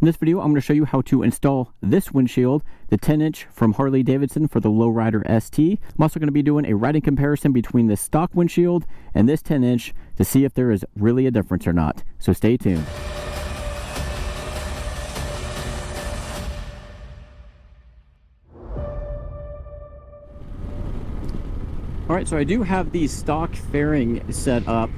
In this video, I'm going to show you how to install this windshield, the 10-inch from Harley Davidson for the Lowrider ST. I'm also going to be doing a riding comparison between this stock windshield and this 10-inch to see if there is really a difference or not. So stay tuned. Alright, so I do have the stock fairing set up.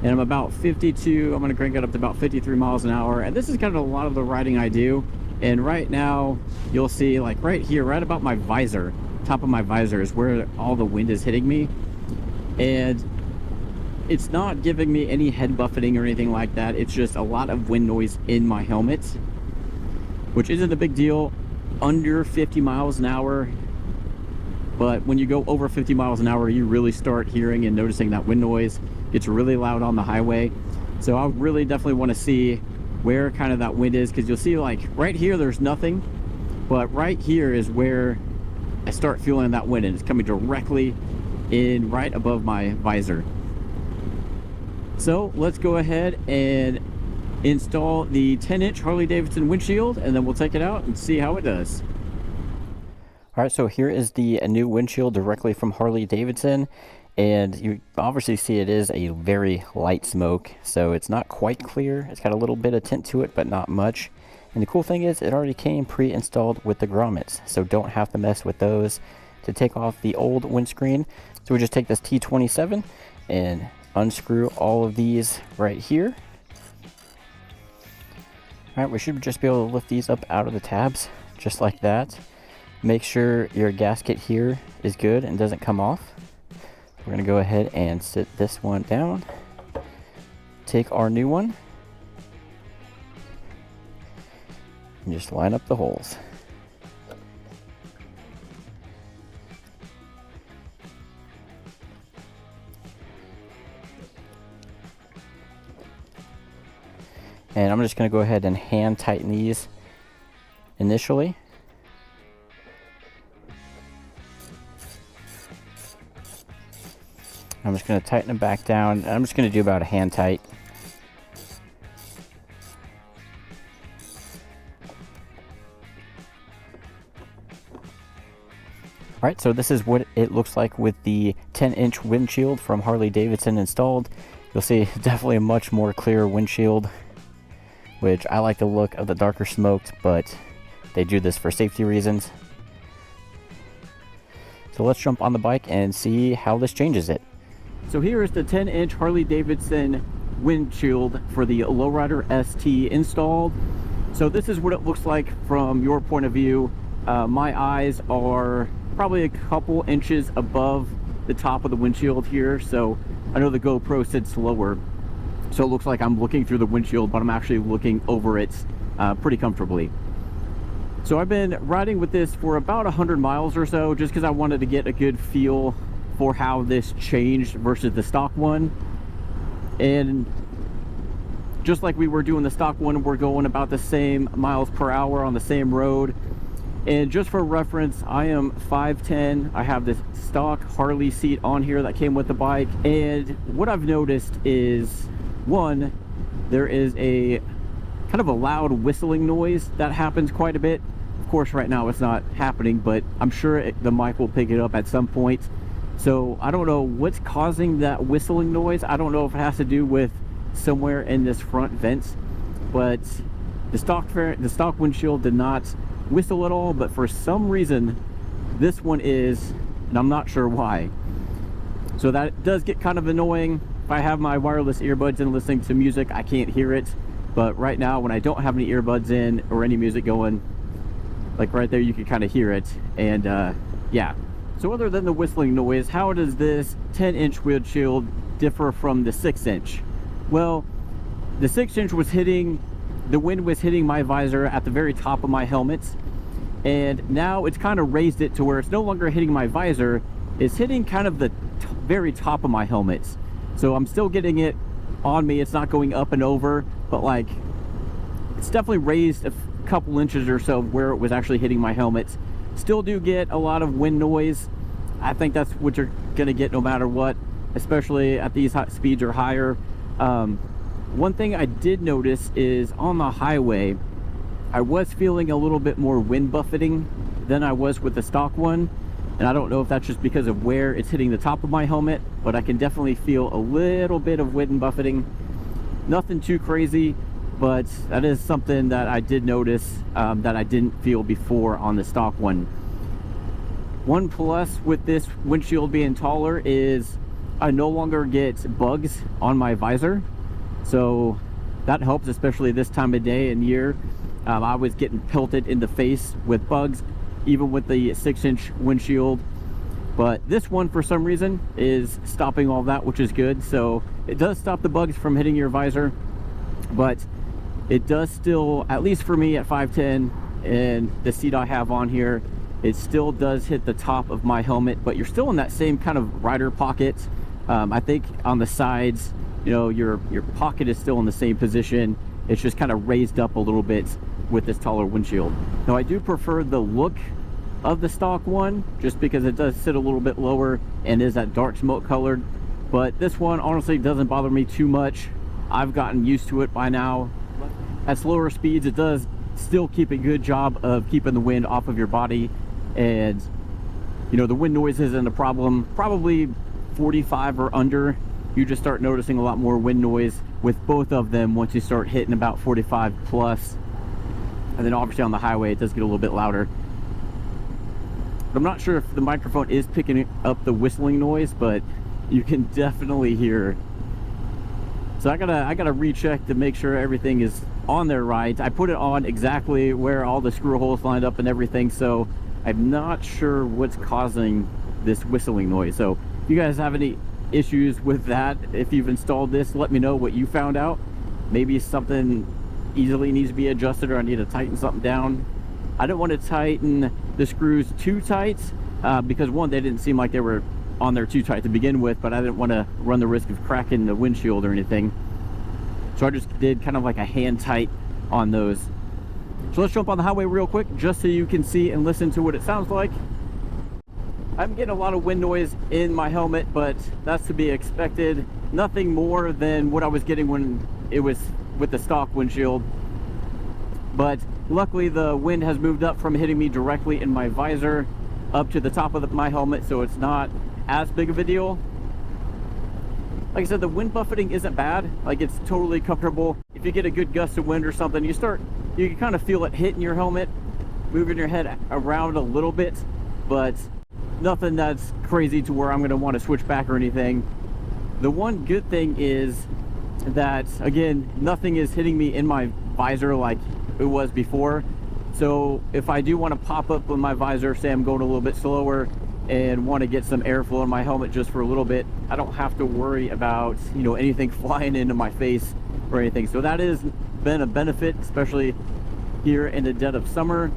And I'm about 52, I'm going to crank it up to about 53 miles an hour. And this is kind of a lot of the riding I do. And right now, you'll see like right here, right about my visor, top of my visor is where all the wind is hitting me. And it's not giving me any head buffeting or anything like that. It's just a lot of wind noise in my helmet, which isn't a big deal under 50 miles an hour. But when you go over 50 miles an hour, you really start hearing and noticing that wind noise. It's really loud on the highway. So I really definitely want to see where kind of that wind is, because you'll see like right here there's nothing, but right here is where I start feeling that wind, and it's coming directly in right above my visor. So let's go ahead and install the 10-inch Harley Davidson windshield, and then we'll take it out and see how it does. Alright, so here is the new windshield directly from Harley Davidson. And you obviously see it is a very light smoke, so it's not quite clear. It's got a little bit of tint to it, but not much. And the cool thing is it already came pre-installed with the grommets, so don't have to mess with those to take off the old windscreen. So we just take this T27 and unscrew all of these right here. Alright, we should just be able to lift these up out of the tabs, just like that. Make sure your gasket here is good and doesn't come off. We're going to go ahead and sit this one down, take our new one, and just line up the holes. And I'm just going to go ahead and hand tighten these initially. I'm just going to tighten it back down. I'm just going to do about a hand tight. Alright, so this is what it looks like with the 10-inch windshield from Harley Davidson installed. You'll see definitely a much more clear windshield, which I like the look of the darker smoked, but they do this for safety reasons. So let's jump on the bike and see how this changes it. So here is the 10-inch Harley Davidson windshield for the Lowrider ST installed. So this is what it looks like from your point of view. My eyes are probably a couple inches above the top of the windshield here. So I know the GoPro said slower, so it looks like I'm looking through the windshield, but I'm actually looking over it pretty comfortably. So I've been riding with this for about 100 miles or so, just because I wanted to get a good feel for how this changed versus the stock one. And just like we were doing the stock one, we're going about the same miles per hour on the same road. And just for reference, I am 5'10". I have this stock Harley seat on here that came with the bike. And what I've noticed is, one, there is a kind of a loud whistling noise that happens quite a bit. Of course, right now it's not happening, but I'm sure the mic will pick it up at some point. So I don't know what's causing that whistling noise. I don't know if it has to do with somewhere in this front vent, but the stock windshield did not whistle at all, but for some reason this one is, and I'm not sure why. So that does get kind of annoying. If I have my wireless earbuds in listening to music, I can't hear it. But right now, when I don't have any earbuds in or any music going, like right there, you can kind of hear it. And yeah. So other than the whistling noise, how does this 10-inch windshield differ from the 6-inch? Well, the 6-inch was hitting, the wind was hitting my visor at the very top of my helmet. And now it's kind of raised it to where it's no longer hitting my visor, it's hitting kind of the very top of my helmet. So I'm still getting it on me, it's not going up and over, but like, it's definitely raised a couple inches or so where it was actually hitting my helmet. Still do get a lot of wind noise. I think that's what you're gonna get no matter what, especially at these speeds or higher. One thing I did notice is on the highway, I was feeling a little bit more wind buffeting than I was with the stock one. And I don't know if that's just because of where it's hitting the top of my helmet, but I can definitely feel a little bit of wind buffeting. Nothing too crazy, but that is something that I did notice that I didn't feel before on the stock one. One plus with this windshield being taller is I no longer get bugs on my visor. So that helps, especially this time of day and year. I was getting pelted in the face with bugs, even with the 6-inch windshield. But this one, for some reason, is stopping all that, which is good. So it does stop the bugs from hitting your visor, but it does still, at least for me at 5'10", and the seat I have on here, it still does hit the top of my helmet, but you're still in that same kind of rider pocket. I think on the sides, you know, your pocket is still in the same position. It's just kind of raised up a little bit with this taller windshield. Now, I do prefer the look of the stock one, just because it does sit a little bit lower and is that dark smoke colored. But this one honestly doesn't bother me too much. I've gotten used to it by now. At slower speeds, it does still keep a good job of keeping the wind off of your body, and you know, the wind noise isn't a problem. Probably 45 or under, you just start noticing a lot more wind noise with both of them once you start hitting about 45 plus. And then obviously on the highway it does get a little bit louder. I'm not sure if the microphone is picking up the whistling noise, but you can definitely hear. So I gotta recheck to make sure everything is on there right. I put it on exactly where all the screw holes lined up and everything, so I'm not sure what's causing this whistling noise. So if you guys have any issues with that, if you've installed this, let me know what you found out. Maybe something easily needs to be adjusted, or I need to tighten something down. I don't want to tighten the screws too tight because one, they didn't seem like they were on there too tight to begin with, but I didn't want to run the risk of cracking the windshield or anything. So I just did kind of like a hand tight on those. So let's jump on the highway real quick just so you can see and listen to what it sounds like. I'm getting a lot of wind noise in my helmet, but that's to be expected. Nothing more than what I was getting when it was with the stock windshield. But luckily the wind has moved up from hitting me directly in my visor up to the top of my helmet, so it's not as big of a deal. Like I said, the wind buffeting isn't bad. Like, it's totally comfortable. If you get a good gust of wind or something, you can kind of feel it hitting your helmet, moving your head around a little bit, but nothing that's crazy to where I'm going to want to switch back or anything. The one good thing is that, again, nothing is hitting me in my visor like it was before. So if I do want to pop up with my visor, say I'm going a little bit slower and want to get some airflow in my helmet just for a little bit, I don't have to worry about, you know, anything flying into my face or anything. So that has been a benefit, especially here in the dead of summer.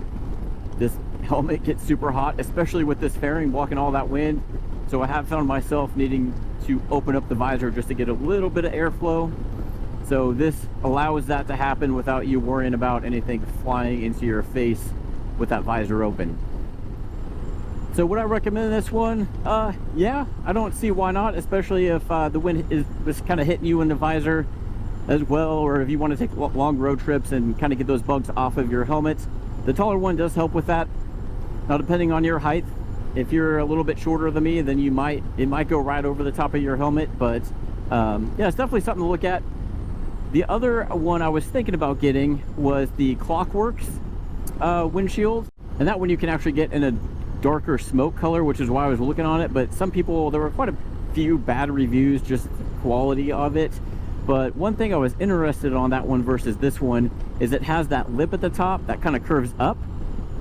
This helmet gets super hot, especially with this fairing blocking all that wind. So I have found myself needing to open up the visor just to get a little bit of airflow. So this allows that to happen without you worrying about anything flying into your face with that visor open. So would I recommend this one? Yeah, I don't see why not, especially if the wind was kind of hitting you in the visor as well, or if you want to take long road trips and kind of get those bugs off of your helmet. The taller one does help with that. Now, depending on your height, if you're a little bit shorter than me, then it might go right over the top of your helmet. But yeah, it's definitely something to look at. The other one I was thinking about getting was the Clockworks windshield, and that one you can actually get in a darker smoke color, which is why I was looking on it. But some people, there were quite a few bad reviews, just quality of it. But one thing I was interested on that one versus this one is it has that lip at the top that kind of curves up,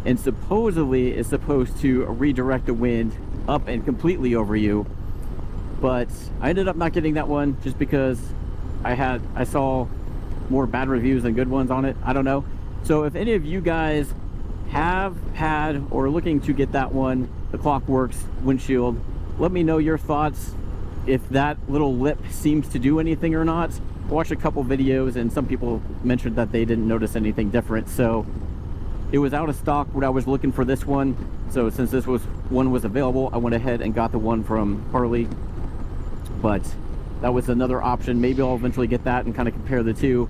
and supposedly is supposed to redirect the wind up and completely over you. But I ended up not getting that one just because I saw more bad reviews than good ones on it. I don't know. So if any of you guys have had or are looking to get that one, the Clockworks windshield, let me know your thoughts, if that little lip seems to do anything or not. I watched a couple videos and some people mentioned that they didn't notice anything different. So it was out of stock when I was looking for this one, so since this one was available, I went ahead and got the one from Harley. But that was another option. Maybe I'll eventually get that and kind of compare the two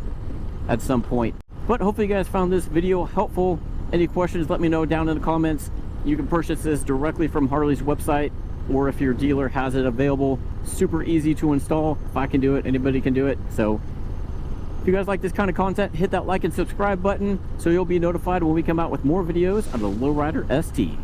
at some point. But hopefully you guys found this video helpful. Any questions, let me know down in the comments. You can purchase this directly from Harley's website, or if your dealer has it available. Super easy to install. If I can do it, anybody can do it. So if you guys like this kind of content, hit that like and subscribe button so you'll be notified when we come out with more videos on the Lowrider ST.